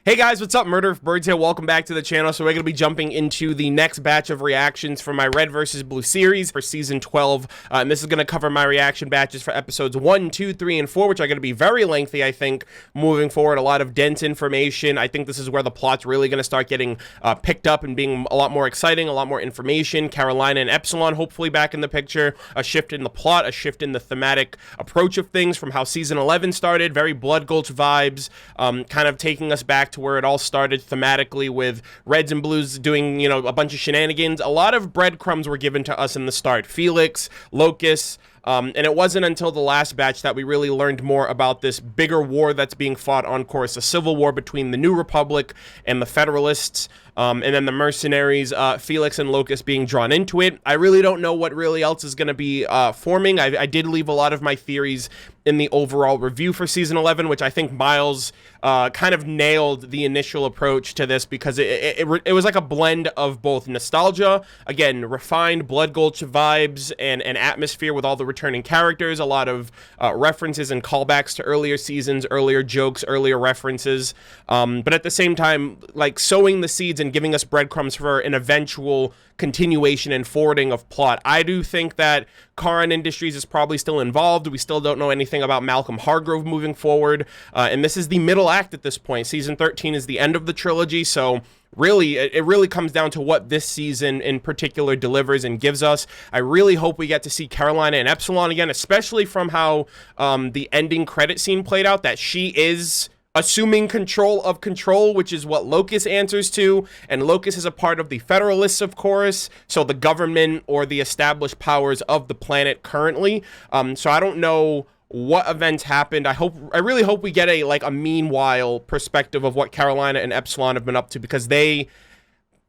Hey guys, what's up? Murderofbirds here. Welcome back to the channel. So we're going to be jumping into the next batch of reactions for my Red vs. Blue series for Season 12. And this is going to cover my reaction batches for episodes 1, 2, 3, and 4, which are going to be very lengthy, I think, moving forward. A lot of dense information. I think this is where the plot's really going to start getting picked up and being a lot more exciting, a lot more information. Carolina and Epsilon hopefully back in the picture. A shift in the plot, a shift in the thematic approach of things from how Season 11 started. Very Blood Gulch vibes, kind of taking us back to where it all started thematically with Reds and Blues doing, you know, a bunch of shenanigans. A lot of breadcrumbs were given to us in the start. Felix, Locust, and it wasn't until the last batch that we really learned more about this bigger war that's being fought on course, a civil war between the New Republic and the Federalists, and then the mercenaries, Felix and Locust being drawn into it. I really don't know what really else is going to be forming. I did leave a lot of my theories in the overall review for Season 11, which I think Miles kind of nailed the initial approach to this, because it was like a blend of both nostalgia, again, refined Blood Gulch vibes and atmosphere with all the returning characters, a lot of references and callbacks to earlier seasons, earlier jokes, earlier references, but at the same time, like sowing the seeds and giving us breadcrumbs for an eventual continuation and forwarding of plot. I do think that Karan Industries is probably still involved. We still don't know anything about Malcolm Hargrove moving forward, and this is the middle act at this point. Season 13 is the end of the trilogy, so really, it really comes down to what this season in particular delivers and gives us. I really hope we get to see Carolina and Epsilon again, especially from how the ending credit scene played out, that she is assuming control of control, which is what Locust answers to, and Locust is a part of the Federalists, of course, so the government or the established powers of the planet currently. So I don't know what events happened. I really hope we get a meanwhile perspective of what Carolina and Epsilon have been up to, because they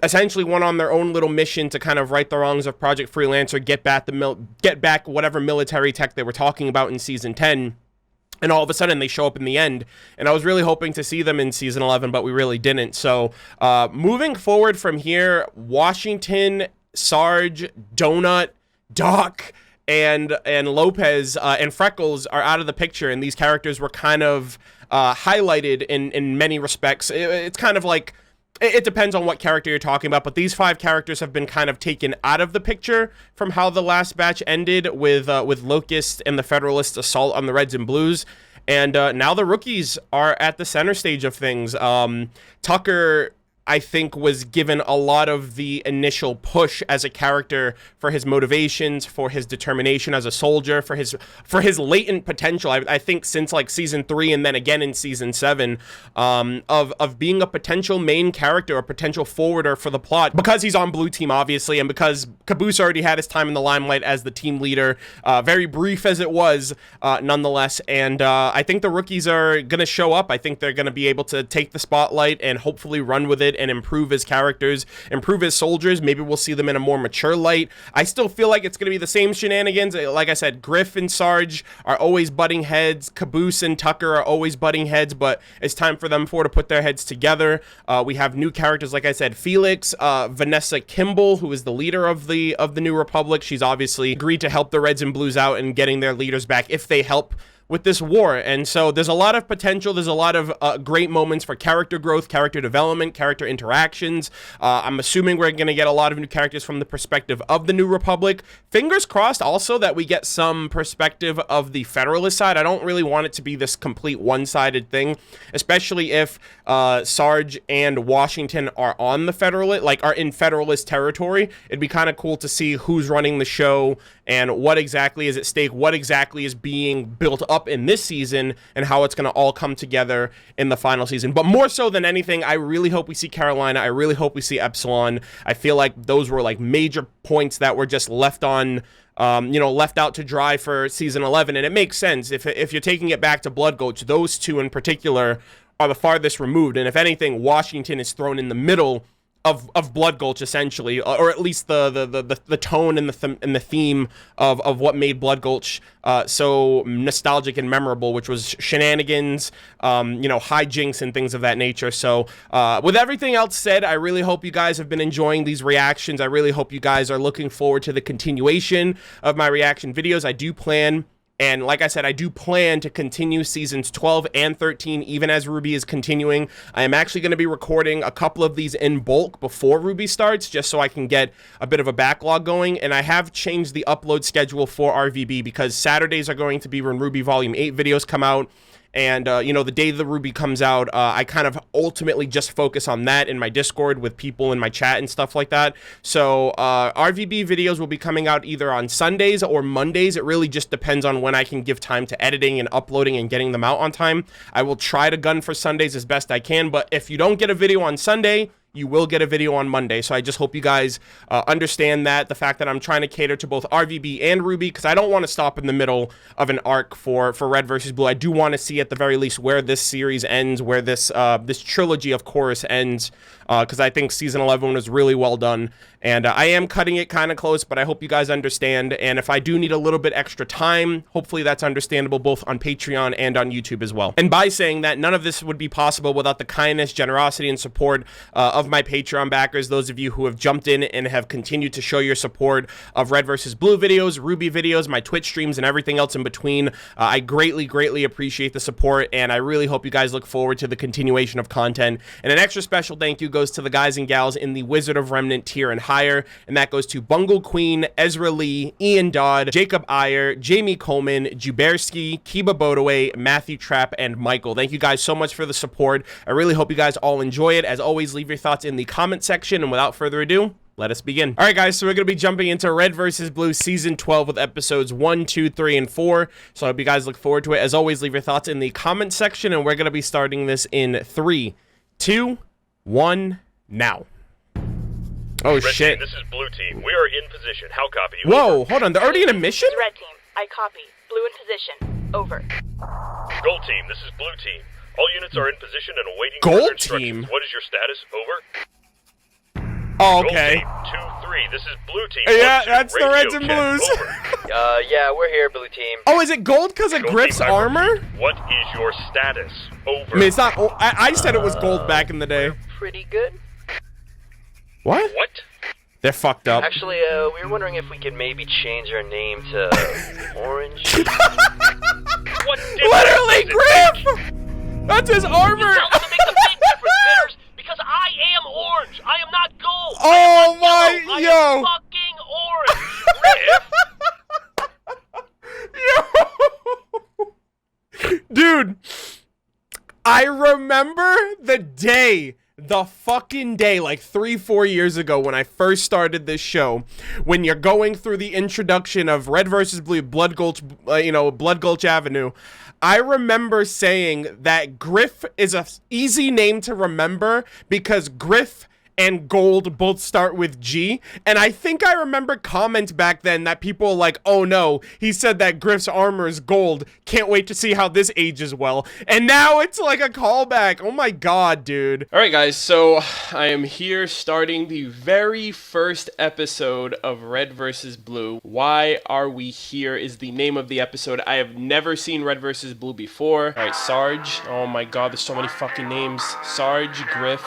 essentially went on their own little mission to kind of right the wrongs of Project Freelancer, get back whatever military tech they were talking about in Season 10. And all of a sudden, they show up in the end. And I was really hoping to see them in Season 11, but we really didn't. So, moving forward from here, Washington, Sarge, Donut, Doc, and Lopez, and Freckles are out of the picture. And these characters were kind of highlighted in many respects. It's kind of like, it depends on what character you're talking about, but these 5 characters have been kind of taken out of the picture from how the last batch ended with Locust and the Federalists' assault on the Reds and Blues. And now the rookies are at the center stage of things. Tucker, I think, was given a lot of the initial push as a character for his motivations, for his determination as a soldier, for his latent potential. I think since like Season 3 and then again in Season 7, of being a potential main character, a potential forwarder for the plot, because he's on Blue Team, obviously, and because Caboose already had his time in the limelight as the team leader, very brief as it was, nonetheless. And I think the rookies are going to show up. I think they're going to be able to take the spotlight and hopefully run with it and improve his characters, improve his soldiers. Maybe we'll see them in a more mature light. I still feel like it's going to be the same shenanigans. Like I said, Griff and Sarge are always butting heads. Caboose and Tucker are always butting heads, but it's time for them four to put their heads together. We have new characters, like I said, Felix, Vanessa Kimball, who is the leader of the New Republic. She's obviously agreed to help the Reds and Blues out and getting their leaders back if they help with this war. And so there's a lot of potential. There's a lot of great moments for character growth, character development, character interactions. I'm assuming we're going to get a lot of new characters from the perspective of the New Republic. Fingers crossed also that we get some perspective of the Federalist side. I don't really want it to be this complete one-sided thing, especially if Sarge and Washington are on the Federalist, like are in Federalist territory. It'd be kind of cool to see who's running the show and what exactly is at stake, what exactly is being built up in this season, and how it's going to all come together in the final season. But more so than anything, I really hope we see Carolina. I really hope we see Epsilon. I feel like those were like major points that were just left on, left out to dry for Season 11. And it makes sense. If you're taking it back to Blood Gulch, those two in particular are the farthest removed. And if anything, Washington is thrown in the middle of Blood Gulch, essentially, or at least the tone and the theme of what made Blood Gulch so nostalgic and memorable, which was shenanigans, hijinks and things of that nature. So with everything else said, I really hope you guys have been enjoying these reactions. I really hope you guys are looking forward to the continuation of my reaction videos. I do plan And like I said, I do plan to continue seasons 12 and 13, even as Ruby is continuing. I am actually going to be recording a couple of these in bulk before Ruby starts, just so I can get a bit of a backlog going. And I have changed the upload schedule for RVB because Saturdays are going to be when Ruby Volume 8 videos come out. And, you know, the day the Ruby comes out, I kind of ultimately just focus on that in my Discord with people in my chat and stuff like that. So RVB videos will be coming out either on Sundays or Mondays. It really just depends on when I can give time to editing and uploading and getting them out on time. I will try to gun for Sundays as best I can, but if you don't get a video on Sunday, you will get a video on Monday. So I just hope you guys understand that, the fact that I'm trying to cater to both RVB and Ruby, because I don't want to stop in the middle of an arc for Red versus Blue. I do want to see at the very least where this series ends, where this this trilogy of Chorus ends, because I think season 11 was really well done. And I am cutting it kind of close, but I hope you guys understand. And if I do need a little bit extra time, hopefully that's understandable both on Patreon and on YouTube as well. And by saying that, none of this would be possible without the kindness, generosity, and support of my Patreon backers, those of you who have jumped in and have continued to show your support of Red versus Blue videos, Ruby videos, my Twitch streams, and everything else in between. I greatly appreciate the support, and I really hope you guys look forward to the continuation of content. And an extra special thank you goes to the guys and gals in the Wizard of Remnant tier and higher, and that goes to Bungle Queen, Ezra Lee, Ian Dodd, Jakob EYER, Jamie Coleman, JUUBEARSKI, KIBA BOWDAWAY, Matthew TRAPP, and Michael. Thank you guys so much for the support. I really hope you guys all enjoy it. As always, leave your thoughts in the comment section, and without further ado, let us begin. All right, guys, so we're going to be jumping into Red versus Blue Season 12 with episodes 1, 2, 3, and 4. So I hope you guys look forward to it. As always, leave your thoughts in the comment section, and we're going to be starting this in 3, 2, 1, now. Oh, Red shit. Team, this is Blue Team. We are in position. How copy? Whoa, hold on. They're already in a mission? Red Team, I copy. Blue in position. Over. Gold Team, this is Blue Team. All units are in position and awaiting Gold further instructions. Team? What is your status? Over. Oh, okay. Gold Team 2-3. This is Blue Team. Yeah, 1-2, that's the radio Reds and check. Blues. Over. Yeah, we're here, Blue Team. Oh, is it gold because of Gold Griff's Team, I armor? repeat, what is your status? Over. I mean, it's not. I said it was gold back in the day. Pretty good. What? What? They're fucked up. Actually, we were wondering if we could maybe change our name to Orange. What Literally, Griff! That's his armor! Tell them to make a big difference, bidders, because I am orange. I am not gold. Oh I am my, not yellow. I am yo! fucking orange. Dude, I remember the fucking day, like 3-4 years ago when I first started this show, when you're going through the introduction of Red versus Blue, Blood Gulch, Blood Gulch Avenue. I remember saying that Griff is a easy name to remember because Griff and Gold both start with G, and I think I remember comments back then that people were like, oh no, he said that Griff's armor is gold, can't wait to see how this ages well, and now it's like a callback. Oh my god, dude. Alright guys, so I am here starting the very first episode of Red vs. Blue. Why Are We Here is the name of the episode. I have never seen Red vs. Blue before. Alright, Sarge. Oh my god, there's so many fucking names. Sarge, Griff.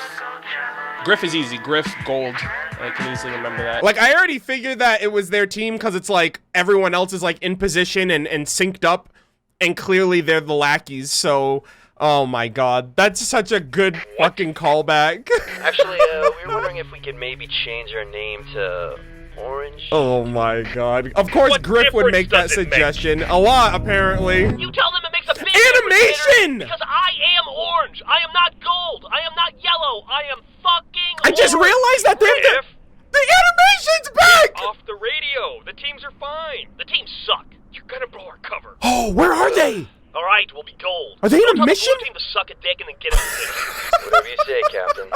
Griff is easy. Griff, Gold. I can easily remember that. Like, I already figured that it was their team because it's like everyone else is like in position and synced up, and clearly they're the lackeys, so oh my god. That's such a good fucking callback. Actually, we were wondering if we could maybe change our name to Orange. Oh my god. Of course What Griff would make that difference does it suggestion. A lot, apparently. You tell them it makes a big Animation! difference, bidders, because I am orange. I am not gold. I am not yellow. I am fucking I just orange. realized that they're Griff, the animation's back! off the radio. The teams are fine. The teams suck. You're gonna blow our cover. Oh, where are they? All right, we'll be gold. Are they in a Don't tell mission? The blue team to suck a dick and then get in position. Whatever you say, Captain.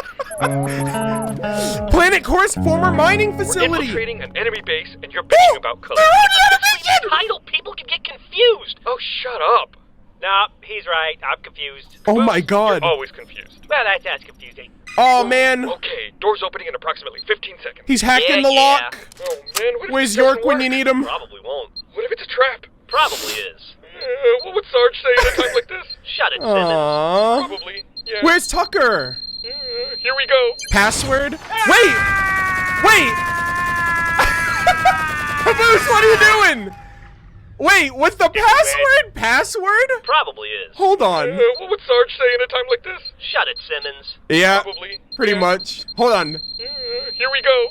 Planet Course former mining We're facility. infiltrating an enemy base, and you're bitching about color. They're on the animation! Title, people can get confused. Oh, shut up. Nah, he's right. I'm confused. Oh my god. You're always confused. Well, that's confusing. Oh man. Okay, door's opening in approximately 15 seconds. He's hacking Yeah, the yeah. lock. Oh man, what if Where's it doesn't York when work? you need him? Probably won't. What if it's a trap? Probably is. What would Sarge say at a time like this? Shut it, Simmons. Aww. Probably, yeah. Where's Tucker? Here we go. Password? Wait! Wait! Caboose, what are you doing? Wait, what's the password? Password? Probably is. Hold on. What would Sarge say in a time like this? Shut it, Simmons. Yeah, Probably. pretty Yeah. much. Hold on. Here we go.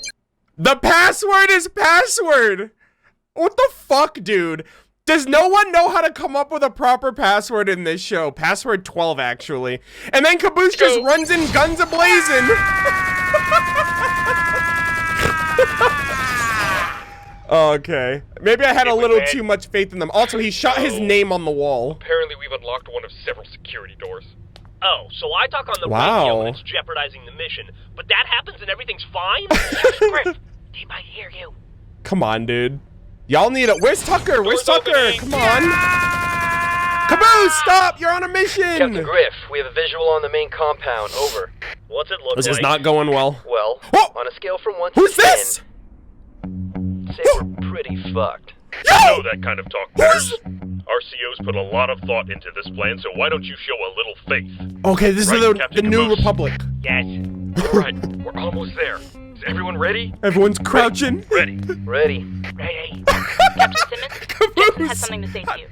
The password is password. What the fuck, dude? Does no one know how to come up with a proper password in this show? Password 12, actually. And then Caboose just runs in guns a-blazing. Okay. Maybe I had a little too much faith in them. Also, he shot his name on the wall. Apparently we've unlocked one of several security doors. Oh, so I talk on the Wow. radio and it's jeopardizing the mission, but that happens and everything's fine? Griff, they might hear you. Come on, dude. Y'all need it. Where's Tucker? Where's Door's Tucker? opening. Come on. Caboose, stop! You're on a mission! Captain Griff, we have a visual on the main compound. Over. What's it look This like? is not going well. Well, Oh! on a scale from 1 to Who's 10, this? say we're pretty fucked. Know that kind of talk Who's... matters. Our CO's put a lot of thought into this plan, so why don't you show a little faith? Okay, this Right, is the Captain New Caboose? Republic. Yes. Alright, we're almost there. Is everyone ready? Everyone's crouching. Ready. Ready. Captain Simmons, Jensen has something to say to you.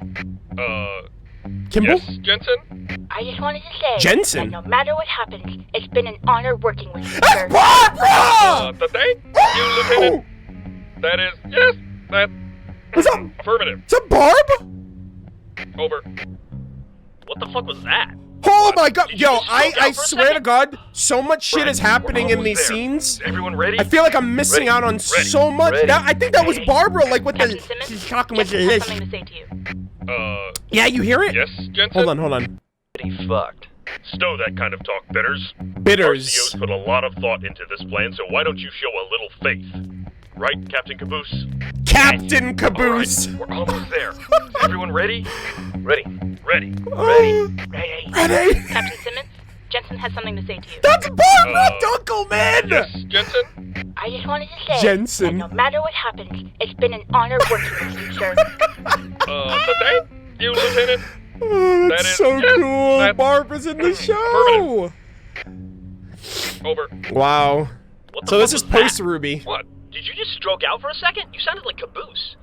Kimball? Yes, Jensen? I just wanted to say Jensen? that no matter what happens, it's been an honor working with you, sir. Barbara! The thank you, Lieutenant. That is, yes, that, What's up? affirmative. Is that Barb? Over. What the fuck was that? Oh my god. Did you Yo, just stroke I out for a swear to second? God, so much shit Right, is happening we're in these almost there. scenes. Is everyone ready? I feel like I'm missing Ready. out on Ready. so much. Ready. I think that was Barbara, like with Captain the... Simmons, She's talking with Jensen has the... something to say to you. Yeah, you hear it? Yes, Jensen? Hold on, hold on. Pretty fucked. Stow that kind of talk, Bitters. Bitters. Our CO's put a lot of thought into this plan, so why don't you show a little faith? Right, Captain Caboose? Captain Caboose. Alright, we're almost there. Is everyone ready? Ready. Ready. Ready. Ready? Captain Simmons, Jensen has something to say to you. That's Barbara Dunkel, man! Yes, Jensen? I just wanted to say Jensen. that no matter what happens, it's been an honor working with you, sir. The thank you, Lieutenant. Oh, That that's is- so yes, cool. that- Barbara's in the show. Over. Wow. What the So this fuck is was that? post-Ruby. What? Did you just stroke out for a second? You sounded like Caboose.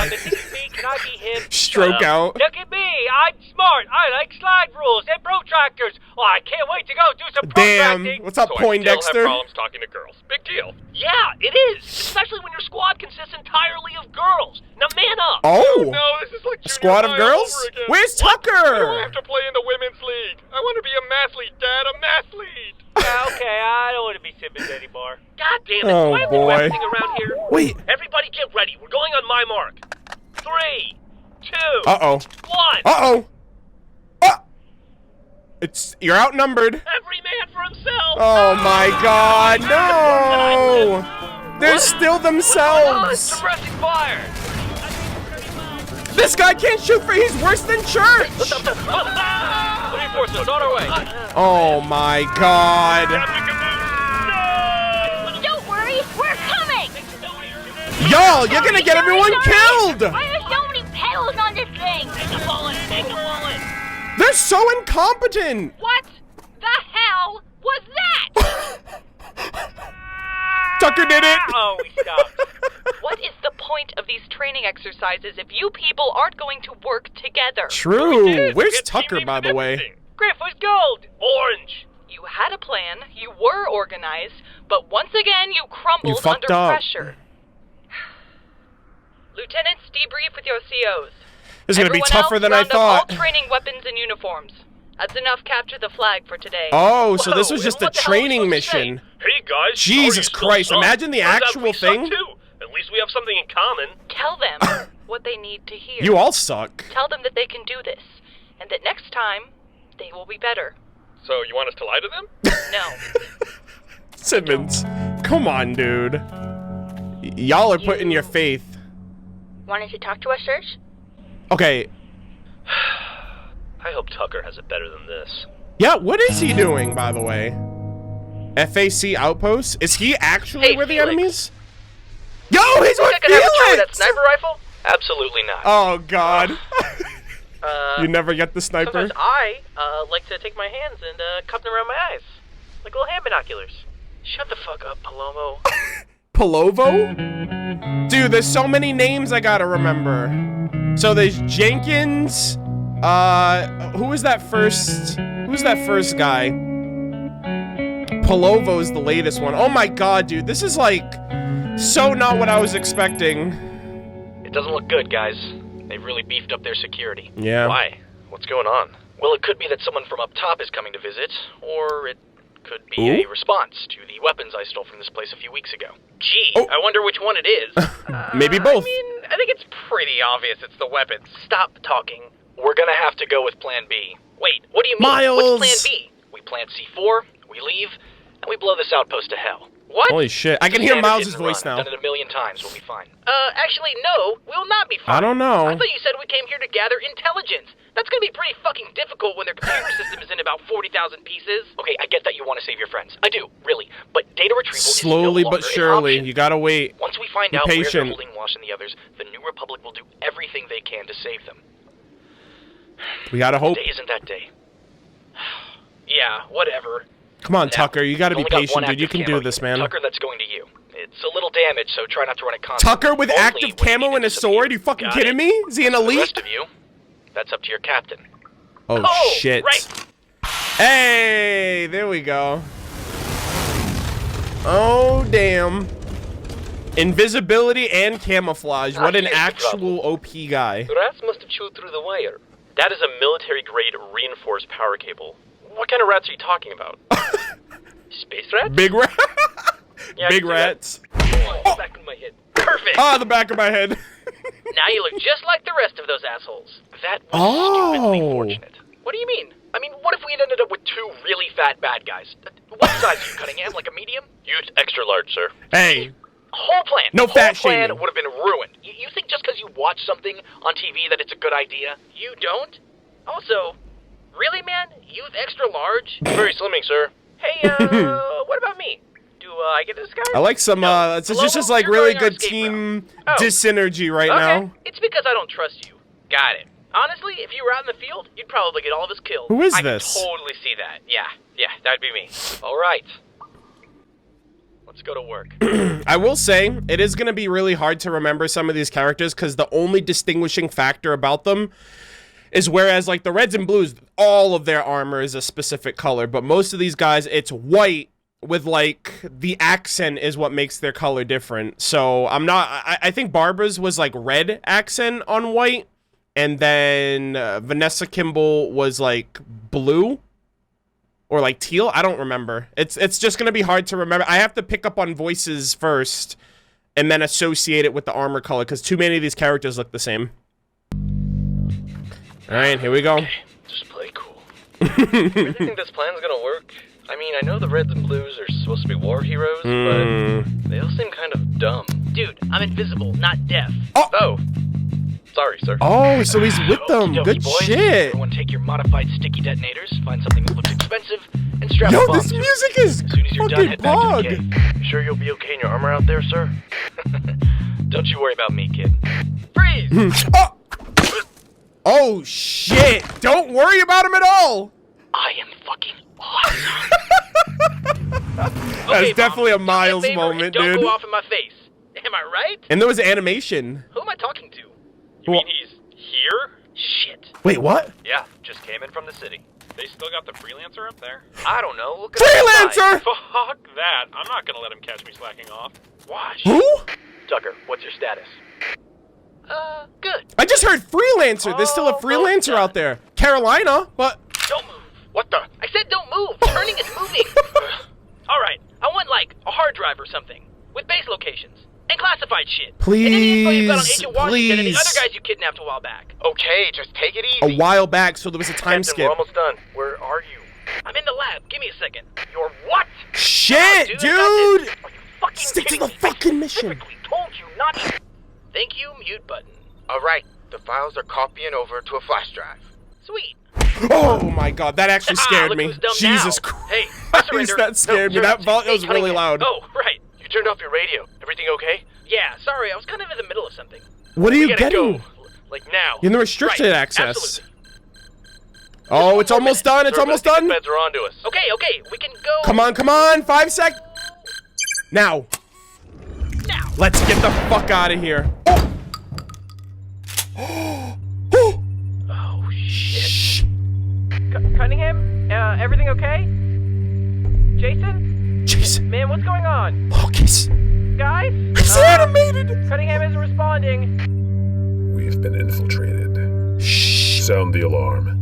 This is me. Can I be him? Stroke out. Look at me. I'm smart. I like slide rules and protractors. Oh, I can't wait to go do some Damn. protracting. What's up, So I still have Poindexter? problems talking to girls. Big deal. Yeah, it is. Especially when your squad consists entirely of girls. Now man up. Oh. No, this is like A junior squad of high all girls? over again. Where's I don't Tucker? have to play in the women's league. I want to be a mathlete, Dad. A mathlete. Okay, I don't want to be Simmons anymore. God damn it. Oh, Why are we boy. resting around here? Wait. Everybody get ready. We're going on my mark. 3, 2, Uh-oh. 1. Uh-oh. You're outnumbered. Every man for himself. Oh my god, no! They're still themselves! Suppressing fire. This guy can't shoot for he's worse than church! Reinforcements on our way. Oh my god. Don't worry, we're coming! Y'all, you're gonna get everyone killed! Why are there so many pedals on this thing? Take a bullet. Take a bullet. They're so incompetent! What the hell was that? Tucker did it! Oh, we stopped. What is the point of these training exercises if you people aren't going to work together? True. Where's Get Tucker, team by the way? everything. Griff was gold. Orange. You had a plan, you were organized, but once again you crumbled fucked under up. pressure. Lieutenants, debrief with your COs. This is gonna be Everyone tougher else, than I round up thought. all training weapons and uniforms. That's enough. Capture the flag for today. Oh, so this Whoa, was just and a what the hell are we training supposed to say? mission. Hey guys, Jesus how are you Christ, still imagine the Turns out actual we suck thing. too. At least we have something in common. Tell them what they need to hear. You all suck. Tell them that they can do this, and that next time they will be better. So you want us to lie to them? No. Simmons, come on, dude. Y'all are putting your faith. Wanted to talk to us, Serge? Okay, I hope Tucker has it better than this. yeah, what is he doing, by the way? FAC Outpost? Is he actually Hey, where the Felix. enemies? Yo, he's with I could have a try with that Felix! sniper rifle? Absolutely not. Oh, God. Uh, You never get the sniper? Sometimes I like to take my hands and cup them around my eyes, like little hand binoculars. Shut the fuck up, Palomo. Palovo? Dude, there's so many names I gotta remember. So there's Jenkins. Who was that first? Who's that first guy? Palovo's the latest one. Oh my god, dude. This is like so not what I was expecting. It doesn't look good, guys. They've really beefed up their security. Yeah. Why? What's going on? Well, it could be that someone from up top is coming to visit, or it could be a response to the weapons I stole from this place a few weeks ago. Gee, I wonder which one it is. Maybe both. I mean, I think it's pretty obvious it's the weapons. Stop talking. We're gonna have to go with Plan B. Wait, what do you mean? Miles! What's Plan B? We plant C4, we leave, and we blow this outpost to hell. What? Holy shit. I can hear Miles' voice now. Done it a million times, we'll be fine. Actually, no, we'll not be fine. I don't know. I thought you said we came here to gather intelligence. That's gonna be pretty fucking difficult when their computer system is in about 40,000 pieces. Okay, I get that you want to save your friends. I do, really. But data retrieval Slowly is no but longer surely. an option. You gotta wait. Once we find Be out where patient. they're holding Wash and the others, the New Republic will do everything they can to save them. We gotta hope. Today isn't that day. Yeah, whatever. Come on, Tucker. You gotta be Only got one patient, dude. You active can do camo this, unit. man. Tucker, that's going to you. It's a little damaged, so try not to run it constantly. Tucker with Only active when you camo need and to a sword? disappear. You fucking Got kidding it? me? Is he an The elite? rest of you, that's up to your captain. Oh, shit. Right. Hey, there we go. Oh, damn. Invisibility and camouflage. What an here's the actual OP guy. The rats must have chewed through the wire. That is a military-grade reinforced power cable. What kind of rats are you talking about? Space rats? Big rat. Yeah, Big I can do that. rats. Oh, back of my head. Perfect. Ah, the back of my head. Now you look just like the rest of those assholes. That was stupidly fortunate. What do you mean? I mean, what if we had ended up with two really fat bad guys? What size are you, Cunningham? Like a medium? Youth extra large, sir. Hey. Whole plan. No fat whole plan shaming. would have been ruined. You think just because you watch something on TV that it's a good idea? You don't? Also, really, man? Youth extra large? Very slimming, sir. Hey, what about me? Do I get this guy? I like some, it's just like you're really going on good escape team route. Oh. dysynergy right Okay, now. it's because I don't trust you. Got it. Honestly, if you were out in the field, you'd probably get all of us killed. Who is I this? can totally see that. Yeah, that'd be me. All right. Let's go to work. I will say, it is going to be really hard to remember some of these characters because the only distinguishing factor about them is whereas like the Reds and Blues, all of their armor is a specific color, but most of these guys, it's white with like the accent is what makes their color different. So I think Barbara's was like red accent on white, and then Vanessa Kimball was like blue. Or like teal? I don't remember. It's just gonna be hard to remember. I have to pick up on voices first and then associate it with the armor color because too many of these characters look the same. Alright, here we go. Okay, just play cool. Really think this plan's gonna work? I mean, I know the Reds and Blues are supposed to be war heroes, but they all seem kind of dumb. Dude, I'm invisible, not deaf. Oh. Sorry, sir. Oh, so he's with them. Okie dokie, Good boys. shit. Everyone take your modified sticky detonators, find something that looks expensive, and strap Yo, a bomb this to it. music is As soon as you're done, fucking head back to the pog. cave. You sure you'll be okay in your armor out there, sir? Don't you worry about me, kid. Freeze! Oh shit! Don't worry about him at all. I am fucking awesome. That's Okay, definitely a Mom, do me Miles favor and moment, don't dude. go off in my face. Am I right? And there was animation. Who am I talking to? You mean he's here? Shit. Wait, what? Yeah, just came in from the city. They still got the freelancer up there? I don't know. Look at that Freelancer! Fuck that. I'm not gonna let him catch me slacking off. Watch. Who? Tucker, what's your status? Good. I just heard freelancer. There's still a freelancer out there. Carolina, but Don't move. What the? I said don't move. Turning is moving. All right. I want like a hard drive or something with base locations and classified shit. And any info you've got on Please, Agent Washington and the please. other guys you kidnapped a while back. Okay, just take it easy. a while back, so there was a time Captain, skip. we're almost done. Where are you? I'm in the lab. Give me a second. You're what? Shit, Dude, I got dude! this. Are you fucking Stick to kidding the me? fucking mission. Specifically told you not to. Thank you. Mute button. All right, the files are copying over to a flash drive. Sweet. Oh my god, that actually scared look me. who's dumb Jesus now. Christ. Hey, I surrender. That scared me. No, That sir. was Hey, really Cunningham. loud. Oh, right. You turned off your radio. Everything okay? Yeah, sorry. I was kind of in the middle of something. What are you We gotta getting? go. Like now. In the restricted Right, access. absolutely. Oh, it's almost done. It's Sir, almost I think done. The feds are onto us. Okay, we can go. Come on, come on. 5 seconds. Now. Now. Let's get the fuck out of here. Oh. Oh, shit. Cunningham? Everything okay? Jason? Jason. Man, what's going on? Lucas. Guys? He's animated. Cunningham isn't responding. We've been infiltrated. Shh. Sound the alarm.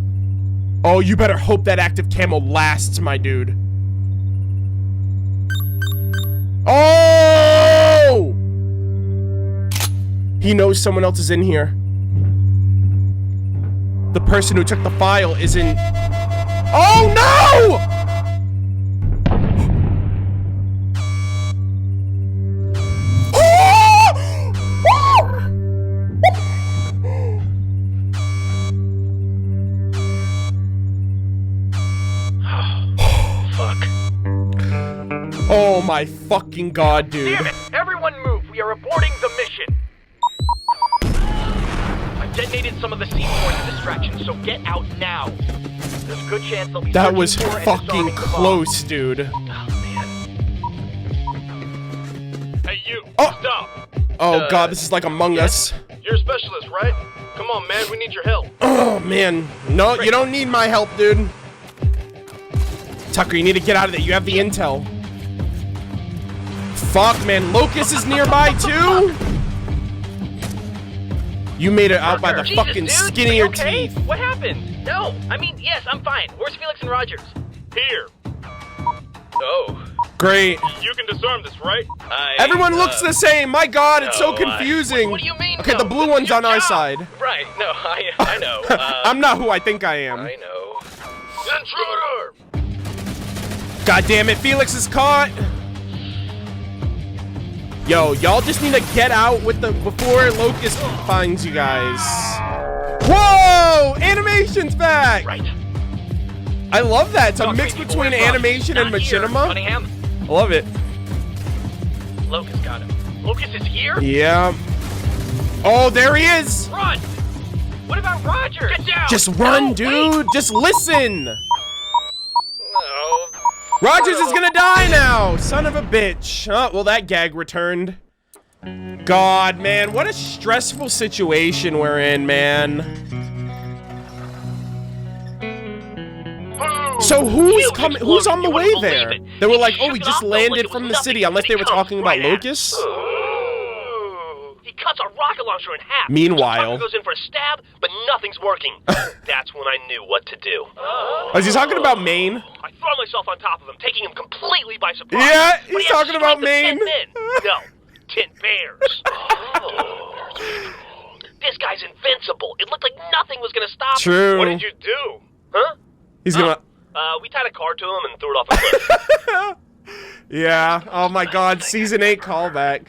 Oh, you better hope that active camo lasts, my dude. Oh! He knows someone else is in here. The person who took the file isn't... Oh, no! Oh my fucking god, dude. Damn it! Everyone move! We are aborting the mission! I've detonated some of the C4 distractions, so get out now. There's a good chance they'll be That was searching for and fucking disarming the bomb. close, dude. Oh, man. Hey, you! Oh. Stop! Oh god, this is like Among Us. You're a specialist, right? Come on, man, we need your help. Oh man. No, you don't need my help, dude. Tucker, you need to get out of there. You have the intel. Fuck, man. Locust is nearby, too? You made it out by the Jesus, fucking dude, skin of are your you okay? teeth. What happened? No, I mean, yes, I'm fine. Where's Felix and Rogers? Here. Oh. Great. You can disarm this, right? Everyone looks the same. My god, it's so confusing. What do you mean? Okay, no? the blue This is one's your on our job. side. Right, no, I know. I'm not who I think I am. I know. Intruder! God damn it, Felix is caught. Yo, y'all just need to get out with the before Locust finds you guys. Whoa! Animation's back! Right. I love that. It's a Don't mix treat people between with love. animation and Not here, machinima. Cunningham. I love it. Locust got him. Locust is here? Yeah. Oh, there he is! Run! What about Roger? Get down! Just run, No, dude! wait. Just listen! No. Rogers is gonna die now! Son of a bitch. Oh, well, that gag returned. God, man, what a stressful situation we're in, man. So who's coming? Who's on the way there? They were like, oh, we just landed from the city, unless they were talking about locusts. He cuts a rocket launcher in half. Meanwhile- Tucker goes in for a stab, but nothing's working. That's when I knew what to do. Is he talking about Maine? I throw myself on top of him, taking him completely by surprise. Yeah, But he's he has talking about strength of 10 Maine. men. No, 10 bears. This guy's invincible. It looked like nothing was gonna stop him. True. What did you do? Huh? He's gonna... We tied a car to him and threw it off a cliff. Yeah, oh my god, Season 8 callback.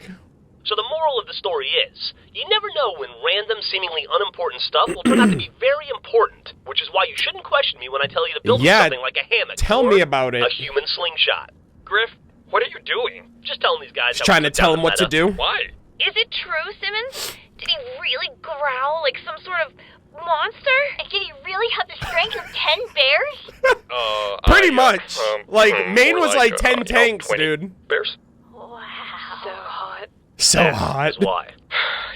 So the moral of the story is, you never know when random, seemingly unimportant stuff will turn out to be very important, which is why you shouldn't question me when I tell you to build something like a hammock. Tell or me about it. A human slingshot. Griff, what are you doing? Just telling these guys. Just trying to tell him what to do. Why? Is it true, Simmons? Did he really growl like some sort of monster? And did he really have the strength of 10 bears? Pretty much. Like, Maine more was like 10 you know, tanks, 20 dude. Bears? Wow. So hot. So hot. That's why.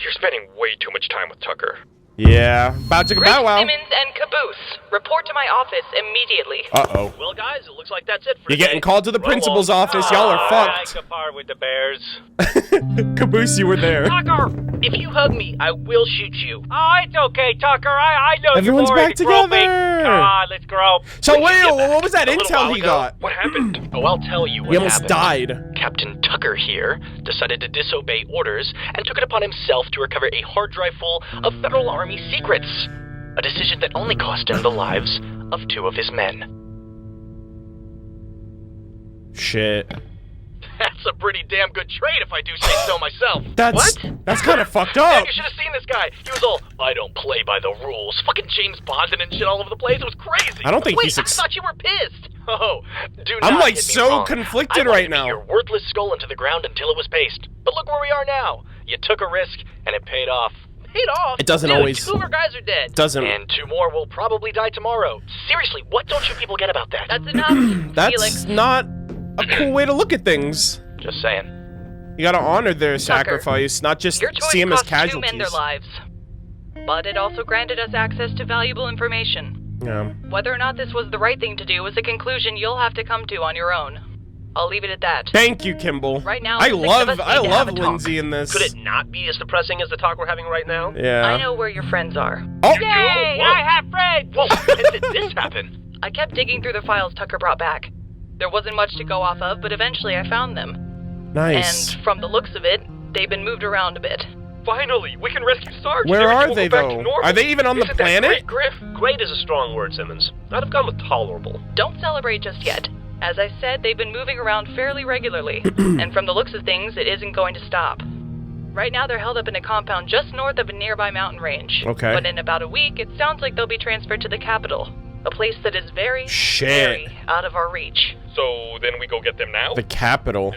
You're spending way too much time with Tucker. Yeah, about to go Rick bow wow. Simmons and Caboose, report to my office immediately. Uh-oh. Well, guys, it looks like that's it for You're today. getting called to the Roll principal's on. office. Y'all are I fucked. could part with the bears. Caboose, you were there. Tucker, if you hug me, I will shoot you. Oh, it's okay, Tucker. I know Everyone's you're back bored. Groping. together. Come on, let's grope. So wait, what was that A little intel while he ago. got? What happened? Oh, I'll tell you what He almost happened. died. Captain Tucker here decided to disobey orders and took it upon himself to recover a hard drive full of Federal Army secrets. A decision that only cost him the lives of 2 of his men. Shit. That's a pretty damn good trade if I do say so myself. That's kind of fucked up. Man, you should have seen this guy. He was all, I don't play by the rules. Fucking James Bonding and shit all over the place. It was crazy. I don't think Wait, he's I thought you were pissed. Oh, do not I'm like get me so wrong. conflicted I wanted right to beat now. your worthless skull into the ground until it was paste. But look where we are now. You took a risk and it paid off. Paid off? It doesn't Dude, always- 2 of our guys are dead. Doesn't. And 2 more will probably die tomorrow. Seriously, what don't you people get about that? That's enough. That's Felix. not a cool way to look at things. Just saying. You gotta honor their sacrifice, not just Your choice see them as cost 2 men casualties. their lives. but it also granted us access to valuable information. Yeah. Whether or not this was the right thing to do is a conclusion you'll have to come to on your own. I'll leave it at that. Thank you, Kimball. Right now, I the six of us love need to have a Lindsay in this. Could it not be as depressing as the talk we're having right now? Yeah. I know where your friends are. Oh. Yay! I have friends! Whoa, when did this happen? I kept digging through the files Tucker brought back. There wasn't much to go off of, but eventually I found them. Nice. And from the looks of it, they've been moved around a bit. Finally, we can rescue Sarge. Where Everything are will they, go back to though? normal. Are they even on the Isn't that planet? Great, Griff? Great is a strong word, Simmons. I'd have gone with tolerable. Don't celebrate just yet. As I said, they've been moving around fairly regularly, and from the looks of things, it isn't going to stop. Right now, they're held up in a compound just north of a nearby mountain range. Okay. But in about a week, it sounds like they'll be transferred to the capital, a place that is very, Shit. very out of our reach. So then we go get them now? The capital.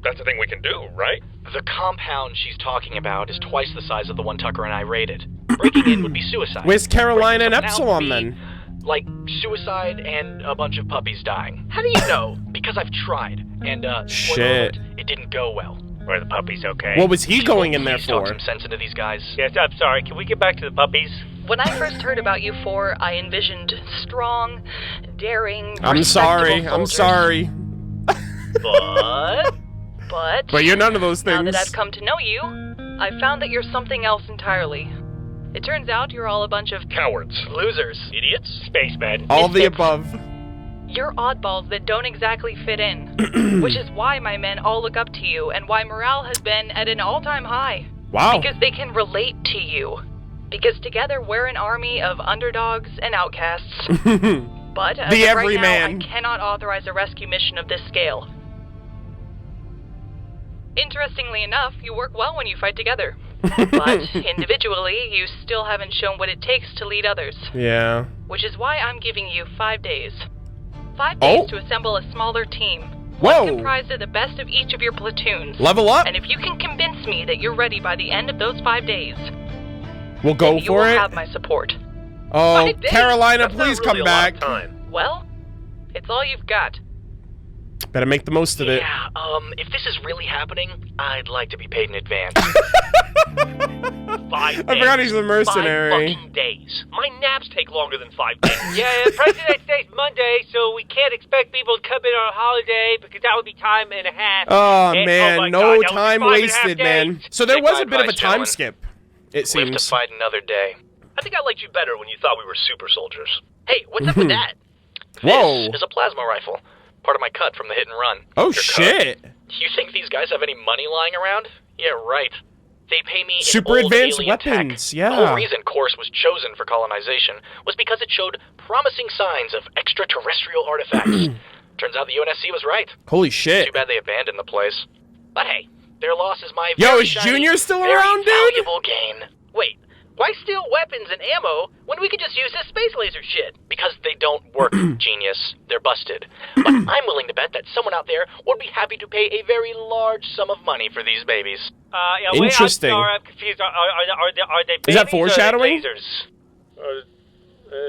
That's the thing we can do, right? The compound she's talking about is twice the size of the one Tucker and I raided. Breaking in would be suicide. Where's Carolina and Breaking something out Epsilon would be, then? Like suicide and a bunch of puppies dying. How do you know? Because I've tried, and spoiler Shit. alert, it didn't go well. Are the puppies okay? What was he going in there Please talk for? some sense into these guys. Yes, I'm sorry. Can we get back to the puppies? When I first heard about you four, I envisioned strong, daring, I'm sorry. respectable I'm soldiers. sorry. But You're none of those now things. that I've come to know you, I've found that you're something else entirely. It turns out you're all a bunch of Cowards. Losers. Idiots. Spacemen. All the misfits. above. You're oddballs that don't exactly fit in, which is why my men all look up to you and why morale has been at an all-time high. Wow. Because they can relate to you. Because together we're an army of underdogs and outcasts. But as The of right everyman. now, I cannot authorize a rescue mission of this scale. Interestingly enough, you work well when you fight together. But individually, you still haven't shown what it takes to lead others. Yeah. Which is why I'm giving you 5 days. 5 days Oh. to assemble a smaller team. Whoa. One comprised of the best of each of your platoons. Level up. And if you can convince me that you're ready by the end of those 5 days, We'll go then you for will it. have my support. Oh, 5 days? Carolina, That's not please really come a lot of back. time. Well, it's all you've got. Better make the most of it. Yeah, if this is really happening, I'd like to be paid in advance. 5 days. I forgot he's a mercenary. 5 fucking days. My naps take longer than 5 days. Yeah, President's Day's Monday, so we can't expect people to come in on a holiday because that would be time and a half. Oh And- man, my no God, that would be time 5.5 wasted, days. man. So there Take was my a bit of a advice, time gentlemen. skip. It Live to seems. fight another day. I think I liked you better when you thought we were super soldiers. Hey, what's up with that? Whoa. This is a plasma rifle. Part of my cut from the hit and run. Oh Your cut. shit. You think these guys have any money lying around? Yeah, right. They pay me in Super old advanced alien weapons, tech. yeah. The whole reason Chorus was chosen for colonization was because it showed promising signs of extraterrestrial artifacts. Turns out the UNSC was right. Holy shit. Too bad they abandoned the place. But hey, their loss is my Yo, very is shiny, Junior still very around, dude? valuable gain. Wait, why steal weapons and ammo when we could just use this space laser shit? Because they don't work, genius. They're busted. But I'm willing to bet that someone out there would be happy to pay a very large sum of money for these babies. Yeah, Interesting. Wait, I'm confused. Are they babies Is that or foreshadowing? lasers?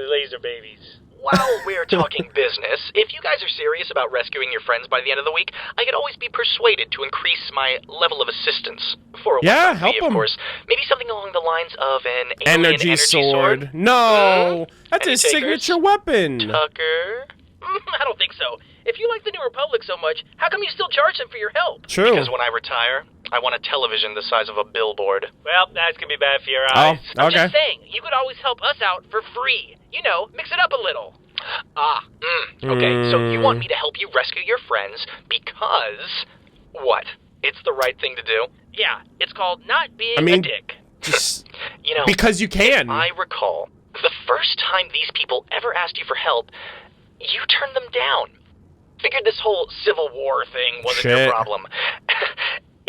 Laser babies. While we're talking business, if you guys are serious about rescuing your friends by the end of the week, I could always be persuaded to increase my level of assistance. For a Yeah, one-time help fee, 'em. of course. Maybe something along the lines of an alien Energy sword. sword. No. That's Any his takers? signature weapon. Tucker? I don't think so. If you like the New Republic so much, how come you still charge them for your help? True. Because when I retire, I want a television the size of a billboard. Well, that's gonna be bad for your Oh, eyes. I'm okay. just saying, you could always help us out for free. You know, mix it up a little. Okay, so you want me to help you rescue your friends because... what? It's the right thing to do? Yeah, it's called not being I mean- a dick. Just You know, because you can. I recall, the first time these people ever asked you for help, you turned them down. Figured this whole Civil War thing wasn't Shit. your problem.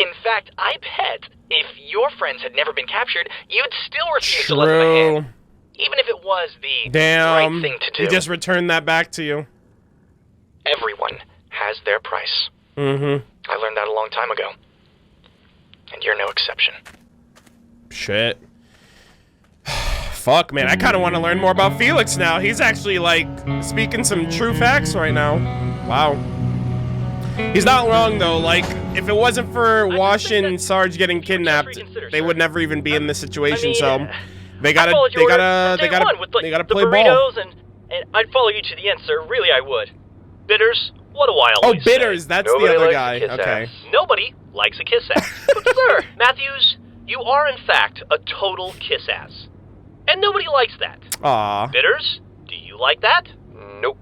In fact, I bet if your friends had never been captured, you'd still refuse to let them a True. hand. Even if it was the Damn. right thing to do. He just returned that back to you. Everyone has their price. Mm-hmm. I learned that a long time ago. And you're no exception. Shit. Fuck, man. I kind of want to learn more about Felix now. He's actually, like, speaking some true facts right now. Wow. He's not wrong, though. Like, if it wasn't for Wash and Sarge getting kidnapped, they would never even be in this situation, so... They gotta with play the ball. burritos and I'd follow you to the end, sir. Really, I would. Bitters, what do I Oh, always Bitters, say? that's Nobody the other likes guy. a kiss Okay. ass. Nobody likes a kiss ass. But sir, Matthews, you are in fact a total kiss ass. And nobody likes that. Aw. Bitters, do you like that? Nope.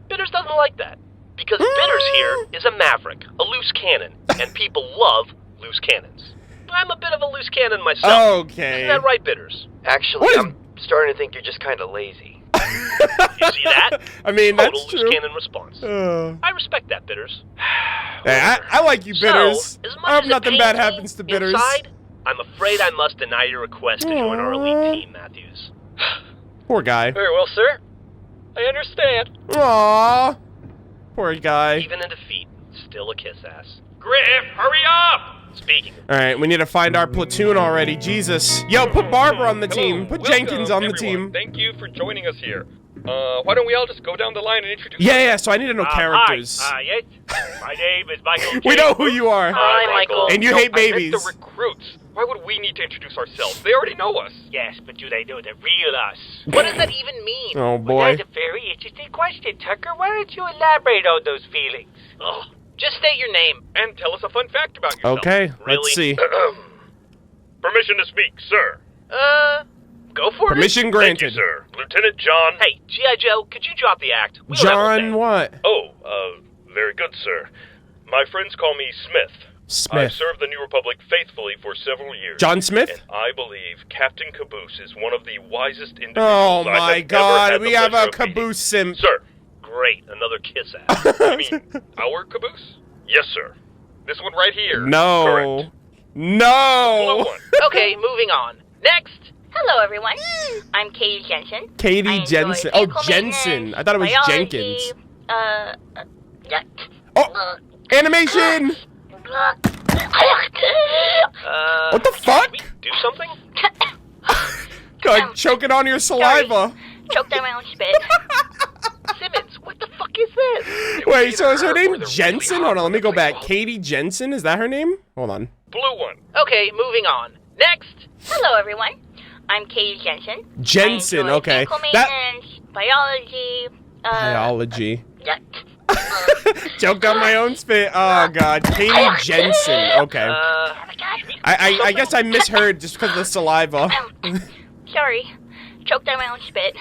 Bitters doesn't like that. Because Bitters here is a maverick, a loose cannon, and people love loose cannons. I'm a bit of a loose cannon myself. Okay. Isn't that right, Bitters? Actually, What is- I'm starting to think you're just kind of lazy. You see that? I mean, Total that's loose true. cannon response. I respect that, Bitters. Hey, I like you, Bitters. So, as much I hope as it nothing pains bad me happens to Bitters. Inside, I'm afraid I must deny your request to join our elite team, Matthews. Poor guy. Very well, sir. I understand. Aw. Poor guy. Even in defeat, still a kiss ass. Griff, hurry up! Speaking of, All right, we need to find our platoon already. Jesus. Yo, put Barbara on the team. Put Jenkins on the team. Thank you for joining us here. Why don't we all just go down the line and introduce Yeah, so I need to know characters. Hi, yes. My name is Michael. We know who you are. hi, Michael. And you hate babies. the recruits. Why would we need to introduce ourselves? They already know us. Yes, but do they know the real us? What does that even mean? Oh, Well, boy. that's a very interesting question, Tucker. Why don't you elaborate on those feelings? Ugh. Just state your name. And tell us a fun fact about yourself. Okay, Really? let's see. Permission to speak, sir. Go for Permission Thank you, granted. sir. Lieutenant John. it. Hey, G.I. Joe, could you drop the act? We don't have a John thing. what? Oh, very good, sir. My friends call me Smith. I've Smith. served the New Republic faithfully for several years. John Smith? And I believe Captain Caboose is one of the wisest individuals Oh I have my ever god, had we the have pleasure a of meeting. caboose simp. Sir, Great, another kiss ass. I mean, our caboose? Yes, sir. This one right here. No. Correct. Blue No. one. Okay, moving on. Next. Hello, everyone. I'm Katie Jensen. I Katie enjoy Jensen. Oh, vehicle Jensen. maintenance, I thought it was biology, Jenkins. Yeah. Oh, animation. What the fuck? Should we do something? Like choking on your saliva. Choked on my own spit. Simmons, what the fuck is this? Wait, so is her name They're really Jensen? hot Hold on, let me when go they back. fall. Katie Jensen, is that her name? Hold on. Blue one. Okay, moving on. Next. Hello, everyone. I'm Katie Jensen. Jensen, I enjoy okay. vehicle That maintenance, biology, biology. yeah. Choked on my own spit. Oh god, Katie Jensen. Okay. I guess I misheard just because of the saliva. Sorry. Choked on my own spit.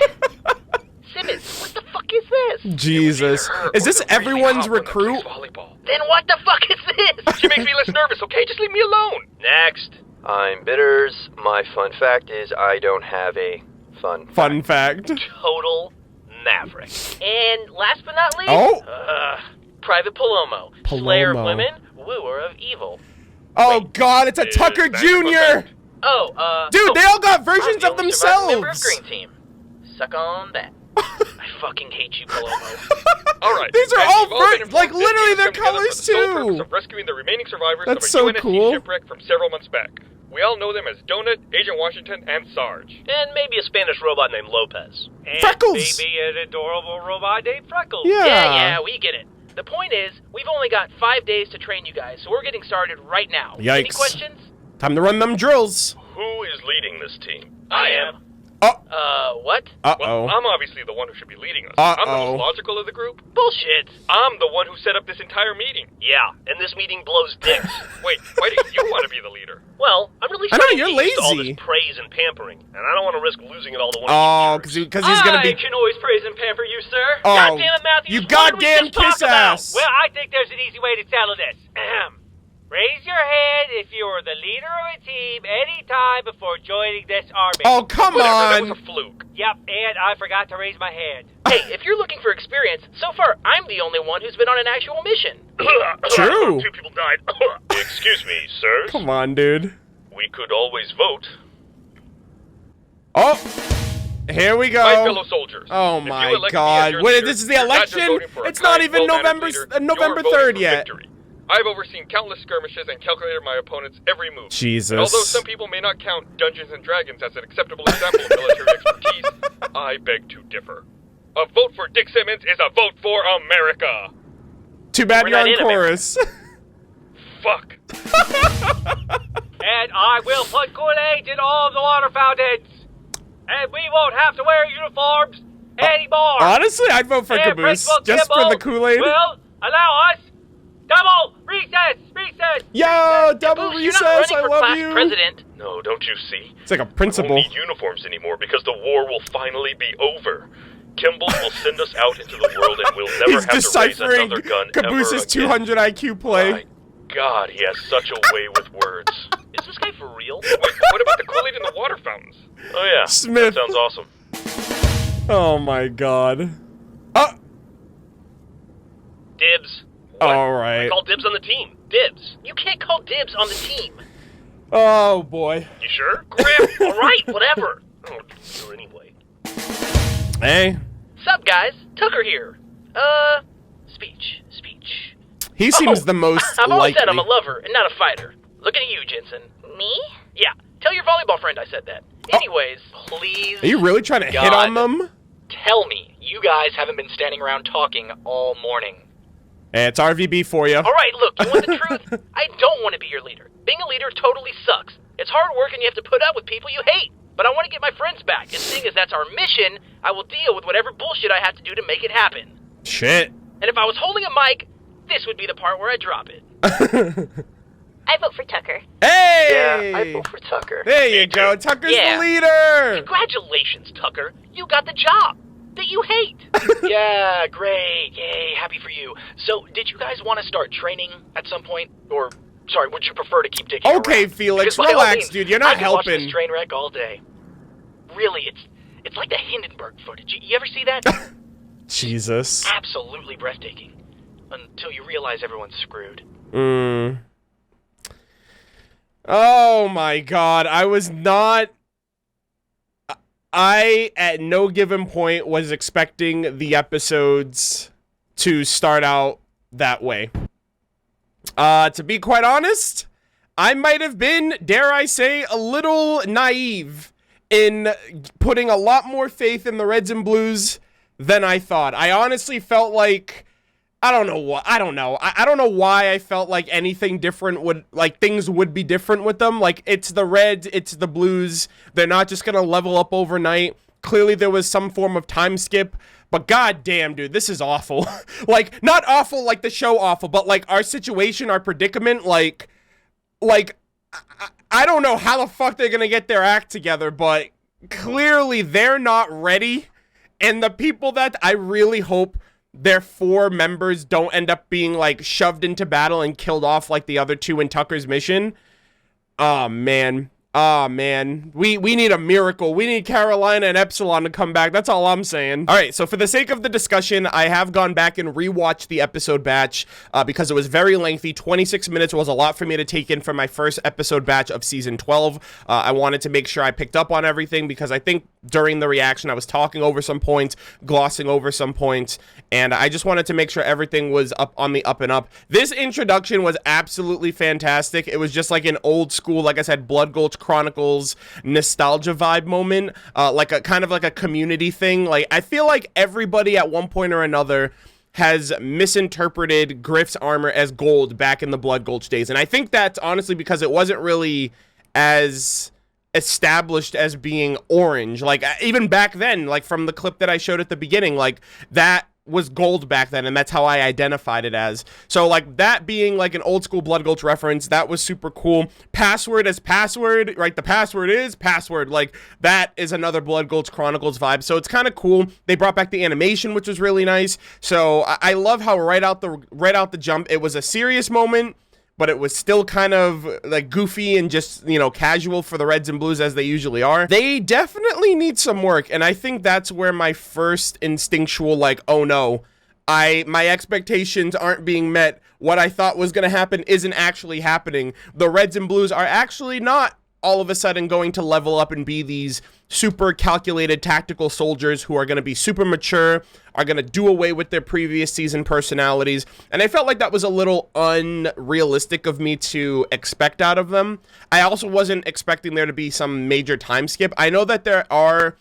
Simmons, what the fuck is this? Jesus. Is this everyone's recruit? Volleyball. Then what the fuck is this? She makes me less nervous, okay? Just leave me alone. Next. I'm Bitters. My fun fact is I don't have a fun Fun fact. Total maverick. And last but not least, Oh. Private Palomo. Slayer of Palomo. women, wooer of evil. Oh god, it's a Tucker back to Jr. Dude, they all got versions of Member of themselves. Green Team. Suck on that. I fucking hate you, Palomo. All right. These are guys, all we've been like informed this literally team their has come together colors for the sole purpose too. of rescuing the remaining survivors That's of a so UNSC cool. shipwreck from several months back. We all know them as Donut, Agent Washington, and Sarge. And maybe a Spanish robot named Lopez. And Freckles! maybe an adorable robot named Freckles. Yeah. Yeah, we get it. The point is, we've only got 5 days to train you guys, so we're getting started right now. Any Yikes. questions? Time to run them drills. Who is leading this team? I am. What? Well, Uh-oh. I'm obviously the one who should be leading us. I'm the Uh-oh. most logical of the group. Bullshit. I'm the one who set up this entire meeting. Yeah, and this meeting blows dicks. Wait, why do you want to be the leader? Well, I'm really I know, starting you're to get used to all lazy. this praise and pampering, and I don't want to risk losing it all to one Oh, of you because he's gonna I be. can always praise and pamper you, sir. Oh, God damn it, Matthews, you what did we goddamn just talk kiss about? ass. Well, I think there's an easy way to settle this. Ahem. Raise your hand if you are the leader of a team any time before joining this army. Oh, come Whatever, that was on. a fluke. Yep, and I forgot to raise my hand. Hey, if you're looking for experience, so far I'm the only one who's been on an actual mission. True. 2 people died. Excuse me, sirs. Come on, dude. We could always vote. Oh, here we My fellow go. soldiers. Oh if you my elect me as God. your Wait, leader, this is the you're not just election? voting for a It's not kind, even well-mannered November leader, November you're voting 3rd for yet. victory. I've overseen countless skirmishes and calculated my opponent's every move. Jesus. And although some people may not count Dungeons and Dragons as an acceptable example of military expertise, I beg to differ. A vote for Dick Simmons is a vote for America. Too bad We're you're not on in America. chorus. Fuck. And I will put Kool-Aid in all of the water fountains. and we won't have to wear uniforms anymore. Honestly, I'd vote for And Caboose Principal just for Kimball the Kool-Aid. will allow us double recess. Yo, double Caboose, you're not recess. running I for love class you. president. No, don't you see? It's like a We principal. won't need uniforms anymore because the war will finally be over. Kimball will send us out into the world and we'll never He's have to raise deciphering another gun Caboose's ever again. 200 IQ play. My God, he has such a way with words. Is this guy for real? Wait, what about the Kool-Aid in the water fountains? Oh yeah, Smith. that sounds awesome. Oh my God. Dibs. All right. Call dibs on the team. Dibs. You can't call dibs on the team. Oh boy. You sure? Grim. All right, whatever. Oh, sure anyway. Hey. Sup, guys? Tucker here. Speech. He seems the most I've always likely. said I'm a lover and not a fighter. Looking at you, Jensen. Me? Yeah. Tell your volleyball friend I said that. Anyways, please. Are you really trying to hit God. on them? Tell me you guys haven't been standing around talking all morning. Hey, it's RVB for you. All right, look, you want the truth? I don't want to be your leader. Being a leader totally sucks. It's hard work and you have to put up with people you hate. But I want to get my friends back, and seeing as that's our mission, I will deal with whatever bullshit I have to do to make it happen. Shit. And if I was holding a mic, this would be the part where I drop it. I vote for Tucker. Hey! Yeah, I vote for Tucker. There you go. Tucker's Yeah. the leader. Congratulations, Tucker. You got the job that you hate. Yeah, great. Yay, happy for you. So, did you guys want to start training at some point? Or, sorry, would you prefer to keep taking Okay, around? Felix, Because by all relax, means, dude. You're I not could watch helping. this train wreck all day. Really, it's like the Hindenburg footage. You ever see that? Jesus. Absolutely breathtaking. Until you realize everyone's screwed. Oh my God. I at no given point was expecting the episodes to start out that way. To be quite honest, I might have been, dare I say, a little naive in putting a lot more faith in the Reds and Blues than I thought. I honestly felt like, I don't know I don't know why I felt like anything different would, like, things would be different with them. Like, it's the Reds, it's the Blues. They're not just gonna level up overnight. Clearly there was some form of time skip, but goddamn, dude, this is awful. Like, not awful like the show awful, but like our situation, our predicament, like I don't know how the fuck they're gonna get their act together, but clearly they're not ready. And the people that I really hope their 4 members don't end up being like shoved into battle and killed off like the other 2 in Tucker's mission. Oh man. We need a miracle. We need Carolina and Epsilon to come back. That's all I'm saying. All right, so for the sake of the discussion, I have gone back and rewatched the episode batch because it was very lengthy. 26 minutes was a lot for me to take in for my first episode batch of season 12. I wanted to make sure I picked up on everything because I think during the reaction I was talking over some points, glossing over some points, and I just wanted to make sure everything was up on the up and up. This introduction was absolutely fantastic. It was just like an old school, like I said, Blood Gulch Chronicles nostalgia vibe moment, like a kind of like a community thing. Like, I feel like everybody at one point or another has misinterpreted Griff's armor as gold back in the Blood Gulch days, and I think that's honestly because it wasn't really as established as being orange. Like, even back then, like from the clip that I showed at the beginning, like that was gold back then, and that's how I identified it as. So like that being like an old school Blood Gulch reference, that was super cool. Password as password, right? The password is password. Like, that is another Blood Gulch Chronicles vibe. So it's kind of cool. They brought back the animation, which was really nice. So I love how right out the jump, it was a serious moment, but it was still kind of like goofy and just, you know, casual for the Reds and Blues as they usually are. They definitely need some work, and I think that's where my first instinctual, like, oh no, my expectations aren't being met. What I thought was gonna happen isn't actually happening. The Reds and Blues are actually not all of a sudden going to level up and be these super calculated tactical soldiers who are going to be super mature, are going to do away with their previous season personalities. And I felt like that was a little unrealistic of me to expect out of them. I also wasn't expecting there to be some major time skip. I know that there are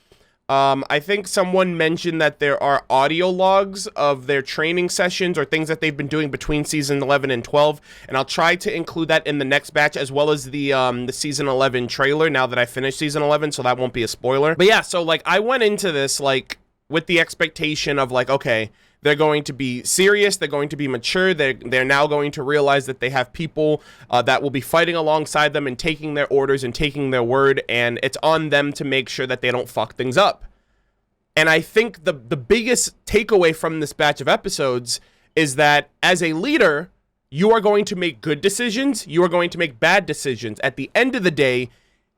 I think someone mentioned that there are audio logs of their training sessions or things that they've been doing between season 11 and 12, and I'll try to include that in the next batch, as well as the season 11 trailer, now that I finished season 11, so that won't be a spoiler. But yeah, so, like, I went into this, like, with the expectation of, like, okay, they're going to be serious, they're going to be mature, they're now going to realize that they have people that will be fighting alongside them and taking their orders and taking their word, and it's on them to make sure that they don't fuck things up. And I think the biggest takeaway from this batch of episodes is that as a leader, you are going to make good decisions, you are going to make bad decisions. At the end of the day,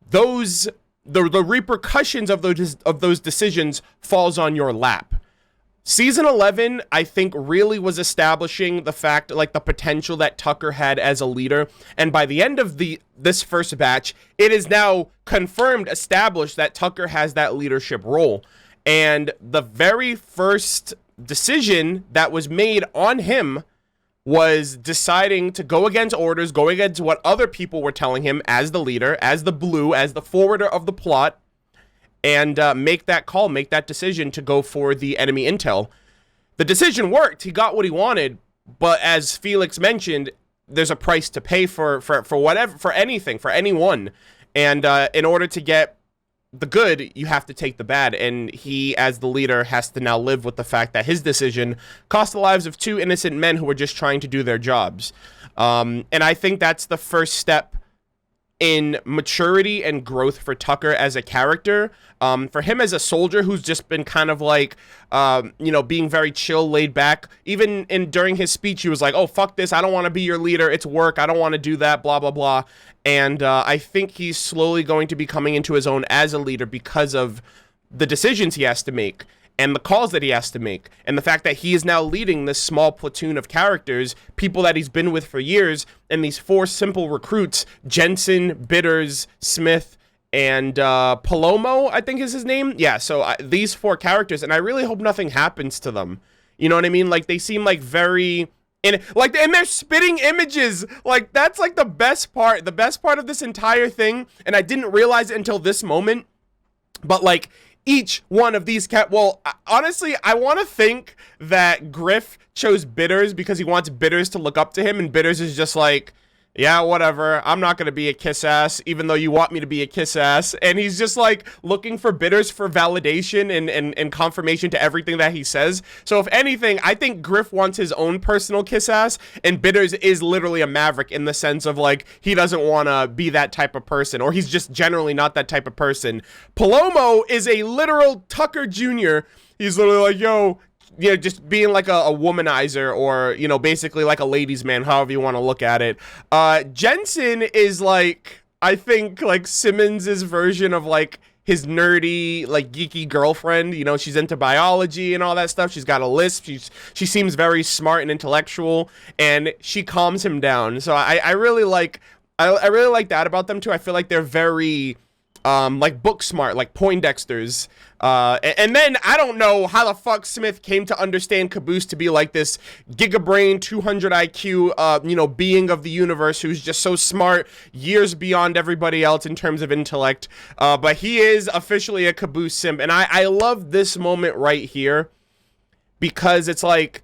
the repercussions of those decisions falls on your lap. Season 11, I think, really was establishing the fact, like, the potential that Tucker had as a leader. And by the end of this first batch, it is now confirmed, established that Tucker has that leadership role. And the very first decision that was made on him was deciding to go against orders, going against what other people were telling him as the leader, as the blue, as the forwarder of the plot, and make that call, make that decision to go for the enemy intel. The decision worked. He got what he wanted, but as Felix mentioned, there's a price to pay for whatever, for anything, for anyone. And in order to get the good, you have to take the bad, and he, as the leader, has to now live with the fact that his decision cost the lives of 2 innocent men who were just trying to do their jobs. And I think that's the first step in maturity and growth for Tucker as a character. For him as a soldier who's just been kind of like, you know, being very chill, laid back. Even during his speech, he was like, oh, fuck this, I don't want to be your leader, it's work, I don't want to do that, blah, blah, blah. And I think he's slowly going to be coming into his own as a leader because of the decisions he has to make and the calls that he has to make, and the fact that he is now leading this small platoon of characters, people that he's been with for years, and these 4 simple recruits, Jensen, Bitters, Smith, and Palomo, I think is his name. Yeah, so these 4 characters, and I really hope nothing happens to them. You know what I mean? Like, they seem like very... And they're spitting images. Like, that's like the best part of this entire thing, and I didn't realize it until this moment, but like, each one of these honestly, I want to think that Griff chose Bitters because he wants Bitters to look up to him, and Bitters is just like, yeah, whatever, I'm not gonna be a kiss ass, even though you want me to be a kiss ass. And he's just like looking for Bitters for validation and confirmation to everything that he says. So if anything, I think Griff wants his own personal kiss ass, and Bitters is literally a maverick in the sense of like, he doesn't want to be that type of person, or he's just generally not that type of person. Palomo is a literal Tucker Jr. He's literally like, yo, you know, just being like a womanizer, or, you know, basically like a ladies' man, however you want to look at it. Jensen is like, I think, like Simmons's version of like his nerdy, like geeky girlfriend. You know, she's into biology and all that stuff. She's got a lisp. She seems very smart and intellectual, and she calms him down. So I really like, I really like that about them too. I feel like they're very like book smart, like Poindexters. And then I don't know how the fuck Smith came to understand Caboose to be like this gigabrain 200 IQ you know, being of the universe who's just so smart, years beyond everybody else in terms of intellect. But he is officially a Caboose simp, and I love this moment right here because it's like,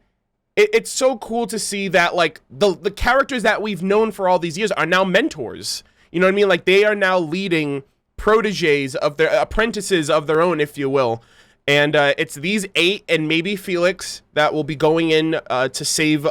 it's so cool to see that like the characters that we've known for all these years are now mentors. You know what I mean? Like, they are now leading proteges of their apprentices of their own, if you will. And it's these 8 and maybe Felix that will be going in to save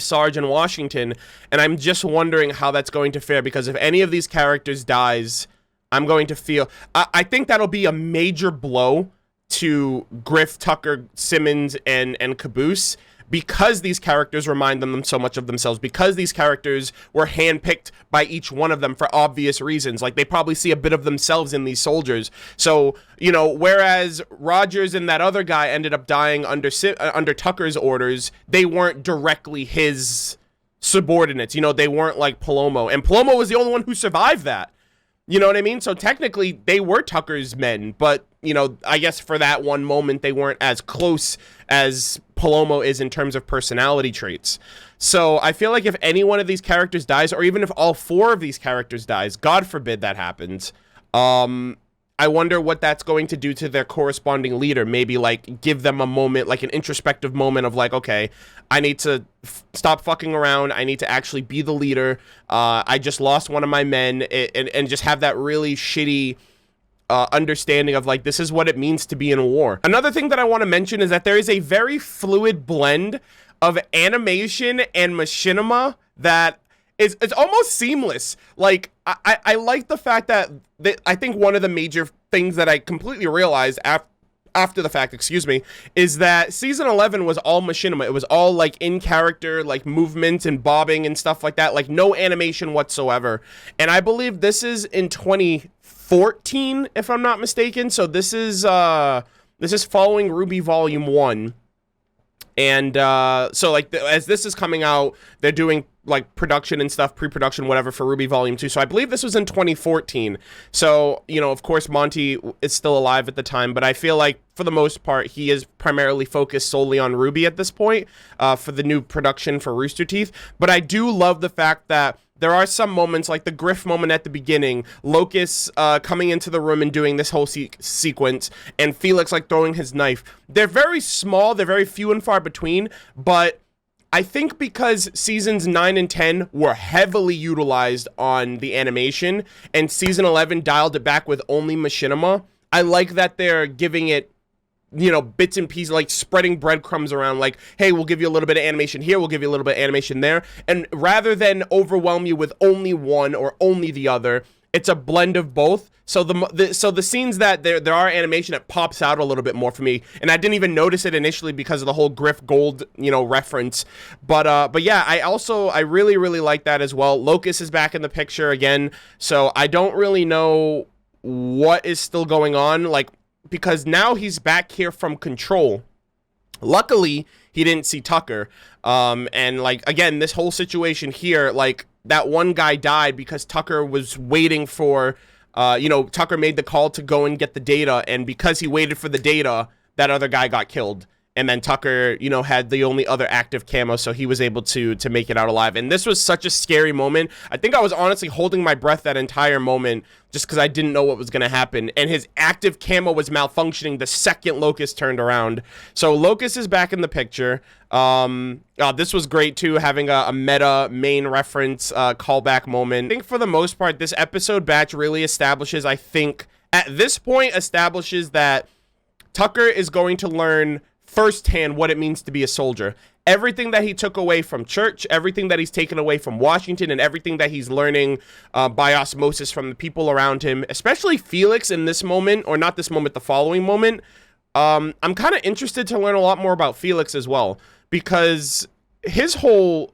Sarge in Washington. And I'm just wondering how that's going to fare, because if any of these characters dies, I'm going to feel, I think that'll be a major blow to Griff, Tucker, Simmons, and Caboose, because these characters remind them so much of themselves, because these characters were handpicked by each one of them for obvious reasons. Like, they probably see a bit of themselves in these soldiers. So, you know, whereas Rogers and that other guy ended up dying under Tucker's orders, they weren't directly his subordinates. You know, they weren't like Palomo. And Palomo was the only one who survived that. You know what I mean? So technically, they were Tucker's men, but, you know, I guess for that one moment, they weren't as close as Palomo is in terms of personality traits. So I feel like if any one of these characters dies, or even if all 4 of these characters dies, God forbid that happens, I wonder what that's going to do to their corresponding leader. Maybe like give them a moment, like an introspective moment of like, okay, I need to stop fucking around. I need to actually be the leader. I just lost one of my men, and just have that really shitty understanding of like, this is what it means to be in a war. Another thing that I want to mention is that there is a very fluid blend of animation and machinima that it's almost seamless. Like, I like the fact that I think one of the major things that I completely realized after the fact, excuse me, is that season 11 was all machinima. It was all like in character, like movement and bobbing and stuff like that, like no animation whatsoever. And I believe this is in 2014, if I'm not mistaken. So this is following RWBY Volume 1. And so like as this is coming out, they're doing like production and stuff, pre-production, whatever, for RWBY Volume 2. So I believe this was in 2014. So, you know, of course, Monty is still alive at the time, but I feel like for the most part, he is primarily focused solely on RWBY at this point for the new production for Rooster Teeth. But I do love the fact that there are some moments, like the Griff moment at the beginning, Locust coming into the room and doing this whole sequence, and Felix like throwing his knife. They're very small, they're very few and far between, but I think because seasons 9 and 10 were heavily utilized on the animation, and season 11 dialed it back with only machinima, I like that they're giving it, you know, bits and pieces, like spreading breadcrumbs around, like, hey, we'll give you a little bit of animation here, we'll give you a little bit of animation there, and rather than overwhelm you with only one or only the other, it's a blend of both. So the scenes that there are animation that pops out a little bit more for me, and I didn't even notice it initially because of the whole Griff Gold, you know, reference. But yeah, I really like that as well. Locust is back in the picture again, so I don't really know what is still going on, like, because now he's back here from Control. Luckily, he didn't see Tucker. And like, again, this whole situation here, like, that one guy died because Tucker was waiting for, you know, Tucker made the call to go and get the data, and because he waited for the data, that other guy got killed. And then Tucker, you know, had the only other active camo, so he was able to make it out alive. And this was such a scary moment. I think I was honestly holding my breath that entire moment just because I didn't know what was going to happen. And his active camo was malfunctioning the second Locust turned around. So Locust is back in the picture. This was great, too, having a meta main reference callback moment. I think for the most part, this episode batch really establishes, I think, at this point, establishes that Tucker is going to learn firsthand what it means to be a soldier. Everything that he took away from church, everything that he's taken away from Washington, and everything that he's learning by osmosis from the people around him, especially Felix in this moment, or not this moment, the following moment. I'm kind of interested to learn a lot more about Felix as well, because his whole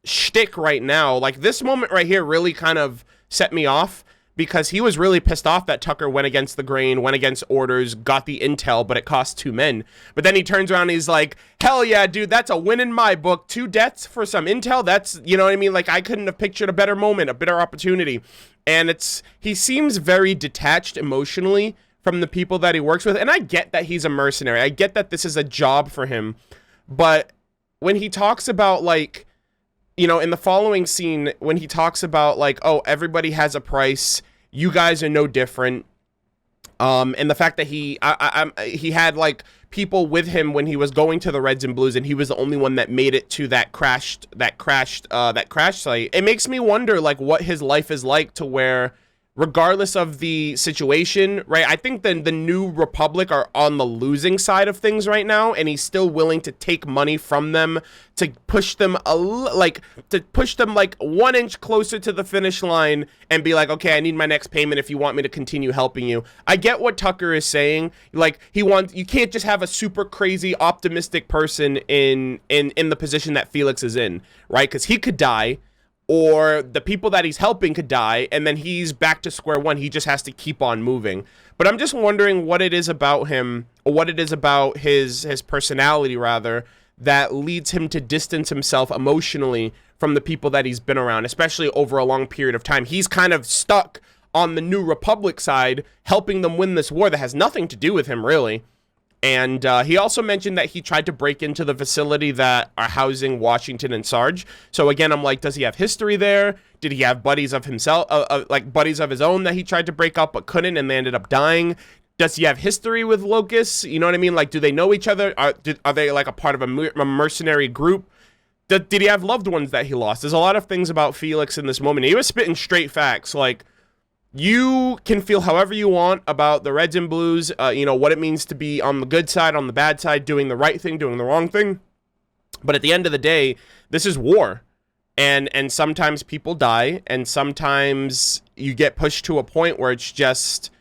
shtick right now, like this moment right here really kind of set me off, because he was really pissed off that Tucker went against the grain, went against orders, got the intel, but it cost 2 men. But then he turns around and he's like, hell yeah, dude, that's a win in my book. 2 deaths for some intel? That's, you know what I mean? Like, I couldn't have pictured a better moment, a better opportunity. And he seems very detached emotionally from the people that he works with. And I get that he's a mercenary. I get that this is a job for him. But when he talks about, like, you know, in the following scene, when he talks about, like, oh, everybody has a price, you guys are no different, and the fact that he had, like, people with him when he was going to the Reds and Blues, and he was the only one that made it to that crash site, it makes me wonder, like, what his life is like, to where, regardless of the situation, right? I think the New Republic are on the losing side of things right now, and he's still willing to take money from them to push them like 1 inch closer to the finish line and be like, okay, I need my next payment if you want me to continue helping you. I get what Tucker is saying. Like, you can't just have a super crazy optimistic person in the position that Felix is in, right? Because he could die, or the people that he's helping could die, and then he's back to square one. He just has to keep on moving. But I'm just wondering what it is about him, or what it is about his personality, rather, that leads him to distance himself emotionally from the people that he's been around, especially over a long period of time. He's kind of stuck on the New Republic side, helping them win this war that has nothing to do with him, really. And he also mentioned that he tried to break into the facility that are housing Washington and Sarge. So again, I'm like, does he have history there? Did he have buddies of himself, like buddies of his own that he tried to break up but couldn't, and they ended up dying? Does he have history with Locust? You know what I mean? Like, do they know each other? Are they like a part of a mercenary group? Did he have loved ones that he lost? There's a lot of things about Felix in this moment. He was spitting straight facts. Like, you can feel however you want about the Reds and Blues, you know, what it means to be on the good side, on the bad side, doing the right thing, doing the wrong thing. But at the end of the day, this is war. And sometimes people die, and sometimes you get pushed to a point where it's just,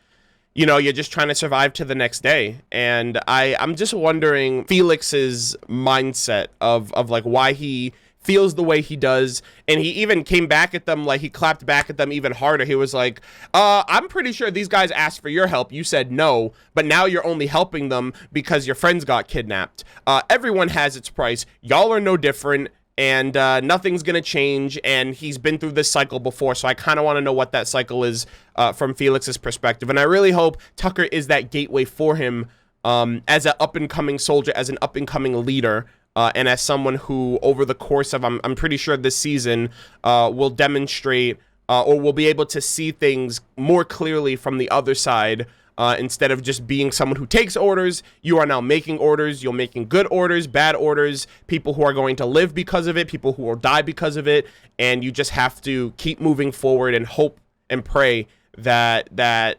you know, you're just trying to survive to the next day. And I'm just wondering Felix's mindset of like why he feels the way he does. And he even came back at them, like he clapped back at them even harder. He was like, I'm pretty sure these guys asked for your help. You said no, but now you're only helping them because your friends got kidnapped. Everyone has its price. Y'all are no different. And nothing's going to change, and he's been through this cycle before, so I kind of want to know what that cycle is from Felix's perspective. And I really hope Tucker is that gateway for him as an up-and-coming soldier, as an up-and-coming leader, and as someone who, over the course of, I'm pretty sure this season, will demonstrate or will be able to see things more clearly from the other side. Instead of just being someone who takes orders, you are now making orders. You're making good orders, bad orders, people who are going to live because of it, people who will die because of it, and you just have to keep moving forward and hope and pray that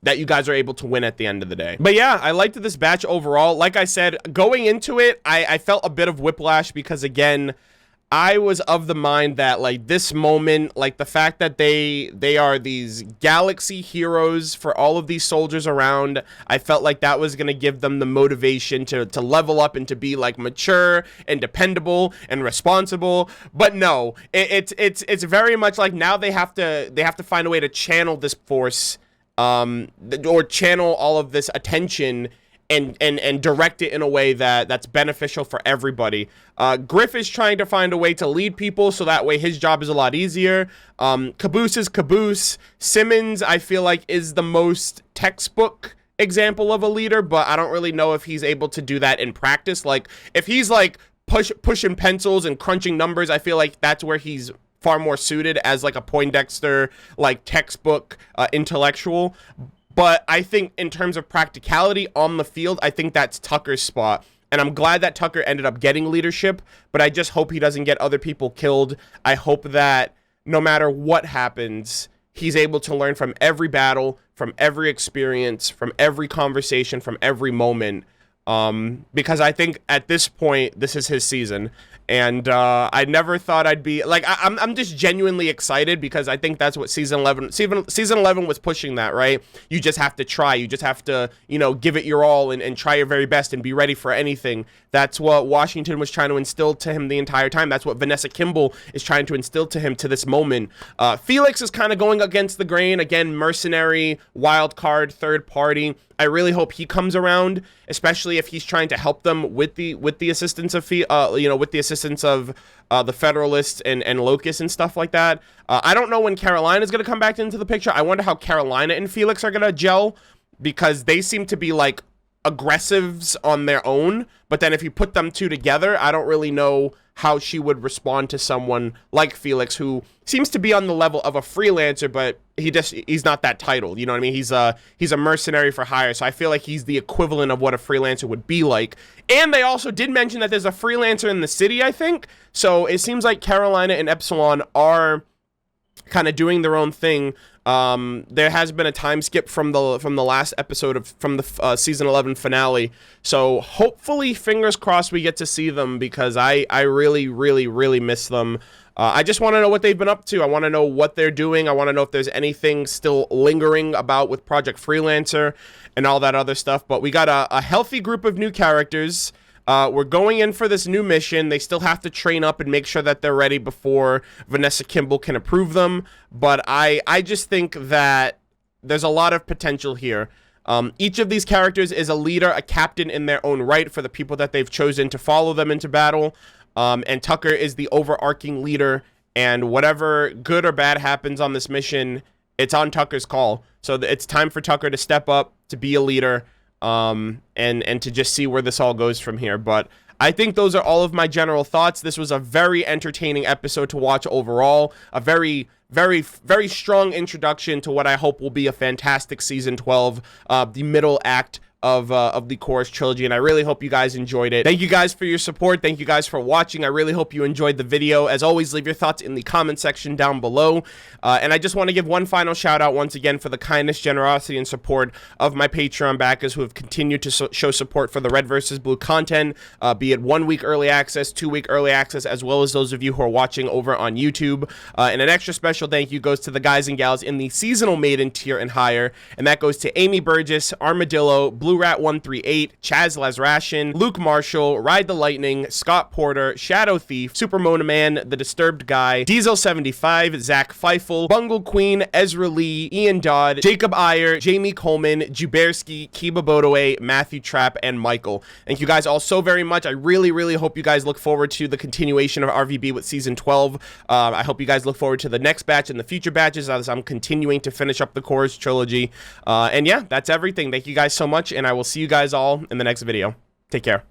you guys are able to win at the end of the day. But yeah, I liked this batch overall. Like I said, going into it, I felt a bit of whiplash because, again, I was of the mind that, like, this moment, like, the fact that they are these galaxy heroes for all of these soldiers around, I felt like that was going to give them the motivation to level up and to be, like, mature and dependable and responsible. But no, it's very much like now they have to find a way to channel this force, or channel all of this attention and direct it in a way that's beneficial for everybody. Griff is trying to find a way to lead people so that way his job is a lot easier. Caboose is Caboose. Simmons, I feel like, is the most textbook example of a leader, but I don't really know if he's able to do that in practice. Like, if he's like pushing pencils and crunching numbers, I feel like that's where he's far more suited as like a Poindexter, like textbook intellectual. But I think in terms of practicality on the field, I think that's Tucker's spot. And I'm glad that Tucker ended up getting leadership, but I just hope he doesn't get other people killed. I hope that no matter what happens, he's able to learn from every battle, from every experience, from every conversation, from every moment. Because I think at this point, this is his season. And I never thought I'd be like, I'm just genuinely excited because I think that's what season 11 was pushing, that, right? You just have to try. You just have to, you know, give it your all and try your very best and be ready for anything. That's what Washington was trying to instill to him the entire time. That's what Vanessa Kimball is trying to instill to him to this moment. Felix is kind of going against the grain. Again, mercenary, wild card, third party. I really hope he comes around, especially if he's trying to help them with the assistance of the Federalists and Locust and stuff like that. I don't know when Carolina's going to come back into the picture. I wonder how Carolina and Felix are going to gel, because they seem to be like aggressives on their own, but then if you put them two together, I don't really know how she would respond to someone like Felix, who seems to be on the level of a freelancer, but he's not that titled. You know what I mean? He's a mercenary for hire, so I feel like he's the equivalent of what a freelancer would be like. And they also did mention that there's a freelancer in the city, I think. So it seems like Carolina and Epsilon are kind of doing their own thing. There has been a time skip from the last episode from the season 11 finale, so hopefully, fingers crossed, we get to see them, because I really, really, really miss them. I just want to know what they've been up to. I want to know what they're doing. I want to know if there's anything still lingering about with Project Freelancer and all that other stuff. But we got a healthy group of new characters. We're going in for this new mission. They still have to train up and make sure that they're ready before Vanessa Kimball can approve them. But I just think that there's a lot of potential here. Each of these characters is a leader, a captain in their own right for the people that they've chosen to follow them into battle. And Tucker is the overarching leader. And whatever good or bad happens on this mission, it's on Tucker's call. So it's time for Tucker to step up, to be a leader. and to just see where this all goes from here. But I think those are all of my general thoughts. This was a very entertaining episode to watch overall. A very, very, very strong introduction to what I hope will be a fantastic season 12, the middle act of the Chorus Trilogy, and I really hope you guys enjoyed it. Thank you guys for your support. Thank you guys for watching. I really hope you enjoyed the video. As always, leave your thoughts in the comment section down below. And I just want to give one final shout out once again for the kindness, generosity, and support of my Patreon backers who have continued to show support for the Red vs. Blue content, be it 1 week early access, 2 week early access, as well as those of you who are watching over on YouTube. And an extra special thank you goes to the guys and gals in the seasonal maiden tier and higher, and that goes to AIMEE, BURGESS, Armadillo, Blue Rat 138, Chaz LAZRATION, Luke Marshall, Ride the Lightning, Scott Porter, Shadow Thief, SUPERMONAMAN, The Disturbed Guy, Diesel75, Zach Feifal, Bungle Queen, Ezra Lee, Ian Dodd, JAKOB, EYER, Jamie Coleman, JUUBEARSKI, KIBA, BOWDAWAY, Matthew, TRAPP, and Michael. Thank you guys all so very much. I really, really hope you guys look forward to the continuation of RVB with Season 12. I hope you guys look forward to the next batch and the future batches as I'm continuing to finish up the Chorus Trilogy. And yeah, that's everything. Thank you guys so much, and I will see you guys all in the next video. Take care.